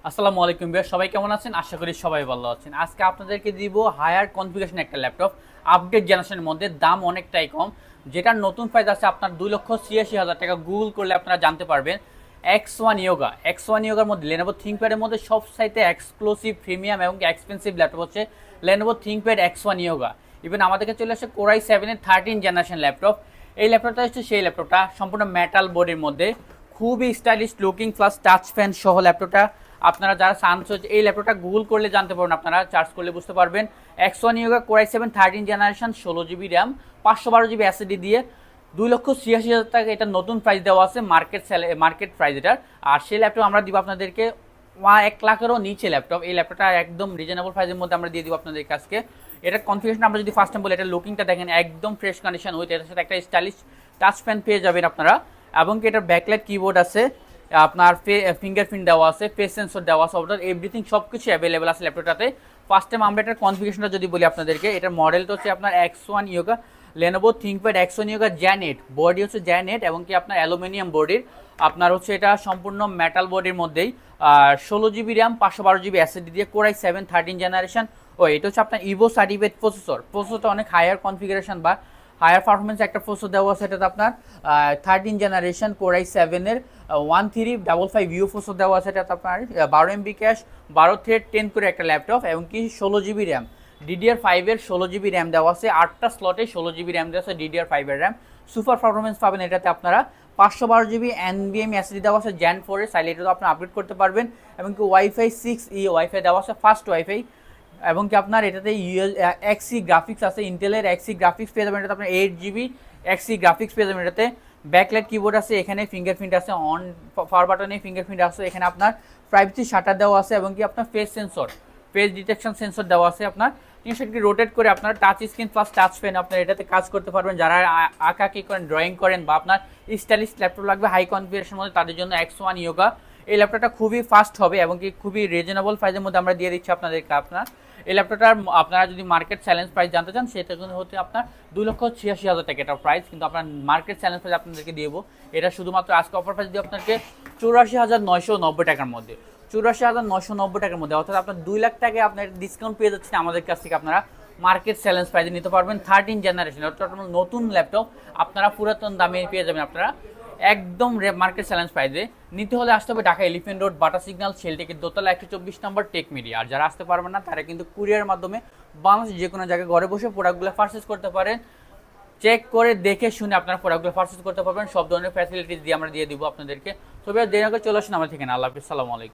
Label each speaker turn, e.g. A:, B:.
A: আসসালামু আলাইকুম ভাইয়া, সবাই কেমন আছেন? আশা করি সবাই ভালো আছেন। আজকে আপনাদেরকে দিব হায়ার কনফিগারেশন একটা ল্যাপটপ, আপডেট জেনারেশনের মধ্যে, দাম অনেকটাই কম, যেটার নতুন প্রাইস আছে আপনার 2,86,000 টাকা। গুগল করলে আপনারা জানতে পারবেন। এক্স ওয়ান ইয়োগার মধ্যে লেনোভো থিংকপ্যাডের মধ্যে সব সাইতে এক্সক্লুসিভ প্রিমিয়াম এবং এক্সপেন্সিভ ল্যাপটপ হচ্ছে Lenovo ThinkPad X1 yoga. Even আমাদের কাছে চলে আসে কোরাই 7-এর 13 জেনারেশন ল্যাপটপ। এই ল্যাপটপটা হচ্ছে সেই ল্যাপটপটা সম্পূর্ণ মেটাল বডির মধ্যে, খুবই stylish looking plus touch fan সহ ল্যাপটপটা। আপনারা যারা চান্স এই ল্যাপটপটা গুগল করলে জানতে পারবেন, আপনারা চার্জ করলে বুঝতে পারবেন। X1 yoga core i 7 13 generation 16 GB RAM 512 GB SSD দিয়ে 2,86,000 টাকা এটা নতুন প্রাইস দেওয়া আছে, মার্কেট প্রাইস এটার। আর সেই ল্যাপটপ আমরা দিব আপনাদেরকে 1 লাখেরও নিচে ল্যাপটপ। এই ল্যাপটপটা একদম রিজনেবল প্রাইসের মধ্যে আমরা দিয়ে দিব আপনাদের কাছকে। এটা কনফিগারেশন আমরা যদি ফার্স্ট টাইম বলি, এটা লুকিংটা দেখেন একদম ফ্রেশ কন্ডিশন, উইথ এটার সাথে একটা স্টাইলিশ টাচ প্যান পেয়ে যাবেন আপনারা। এবং কি এটার ব্যাকলাইট কিবোর্ড আছে, আপনার ফিঙ্গারপ্রিন্ট দেওয়া আছে, ফেস সেন্সর দেওয়া আছে, অর্থাৎ এভরিথিং সব কিছু অ্যাভেলেবেল আছে ল্যাপটপটাতে। ফার্স্ট টাইম আমরা এটার কনফিগারেশনটা যদি বলি আপনাদেরকে, এটার মডেলটা হচ্ছে আপনার X1 yoga, Lenovo ThinkPad X1 yoga Janet, body হচ্ছে জ্যানেট এবং কি আপনার অ্যালুমিনিয়াম বডির। আপনার হচ্ছে এটা সম্পূর্ণ মেটাল বডির মধ্যেই, আর 16 জিবি র্যাম 512 জিবি এসএসডি দিয়ে কোরাই 7 13 জেনারেশন। ও এটা হচ্ছে আপনার ইভো সার্টিফাইড প্রসেসরটা অনেক হায়ার কনফিগারেশন বা হায়ার পারফরমেন্স একটা প্রসেসর দেওয়া আছে। এটাতে আপনার 13 জেনারেশন কোরাই 7-এর 1355 ইউ প্রসেসর দেওয়া আছে। এটাতে আপনার 12 MB ক্যাশ, 12 থ্রেড 10 করে একটা ল্যাপটপ এবং কি 16 জিবি র্যাম, DDR5-এর 16 জিবি র্যাম দেওয়া আছে। 8টা স্লটে 16 জিবি র্যাম দেওয়া আছে, DDR5-এর র্যাম। সুপার পারফরমেন্স পাবেন এটাতে আপনারা। 512 জিবি NVMe এসএসডি দেওয়া আছে জেন 4-এর, চাইলে এটা আপনি আপগ্রেড করতে পারবেন। এবং কি ওয়াইফাই 6E ওয়াইফাই দেওয়া আছে, ফাস্ট ওয়াইফাই। এবং কি আপনার এটাতে এক্সি গ্রাফিক্স আছে, ইন্টেলের এক্সি গ্রাফিক্স পেয়ে যাবেন। এটাতে আপনার 8 GB এক্সি গ্রাফিক্স পেয়ে যাবেন। এটাতে ব্যাকলাইট কিবোর্ড আছে, এখানে ফিঙ্গারপ্রিন্ট আছে, অন পাওয়ার বাটনে ফিঙ্গারপ্রিন্ট আছে, এখানে আপনার প্রাইভেসি শাটার দেওয়া আছে এবং কি আপনার ফেস ডিটেকশন সেন্সর দেওয়া আছে। আপনার সেটাকে রোটেট করে আপনার touch screen plus touch pen আপনার এটাতে কাজ করতে পারবেন। যারা আঁকাকি করেন, ড্রয়িং করেন, বা আপনার স্টাইলিশ ল্যাপটপ লাগবে হাই কনফিগারেশনের মধ্যে, তাদের জন্য X1 ইয়োগা এই ল্যাপটপটা খুবই ফাস্ট হবে এবং কি খুবই রিজনেবল প্রাইসের মধ্যে আমরা দিয়ে দিচ্ছি আপনাদেরকে। এই ল্যাপটপটার আপনারা যদি মার্কেট চ্যালেঞ্জ প্রাইস জানতে চান, সেটা কিন্তু হচ্ছে আপনার 2,86,000 টাকা এটা প্রাইস, কিন্তু আপনার মার্কেট চ্যালেঞ্জ প্রাইস আপনাদেরকে দিয়ে দেবো। এটা শুধুমাত্র আজকে অফার প্রাইস দিয়ে আপনাকে 84,990 টাকার মধ্যে, 84,990 টাকার মধ্যে, অর্থাৎ আপনার 2 লাখ টাকায় আপনার ডিসকাউন্ট পেয়ে যাচ্ছেন আমাদের কাছ থেকে। আপনারা মার্কেট চ্যালেঞ্জ প্রাইসে নিতে পারবেন 13 জেনারেশন, অর্থাৎ নতুন ল্যাপটপ আপনারা পুরাতন দামে পেয়ে যাবেন আপনারা একদম মার্কেট চ্যালেঞ্জ প্রাইসে। নিতে হলে আসতে হবে Dhaka Elephant Road, Bata Signal, শেলটেকের দোতলা 124 নম্বর টেক মিডিয়া। আর যারা আসতে পারবেন না, তারা কিন্তু কুরিয়ার মাধ্যমে বাংলাদেশ যে কোনো জায়গায় ঘরে বসে প্রোডাক্টগুলো পারচেস করতে পারেন। চেক করে দেখে শুনে আপনারা প্রোডাক্টগুলো পারচেস করতে পারবেন। সব ধরনের ফ্যাসিলিটিস দিয়ে আমরা দিয়ে দিব আপনাদেরকে। তবে দেরি করে চলে আসুন আমাদের থেকে। আল্লাহ হাফিজ, সালামু আলাইকুম।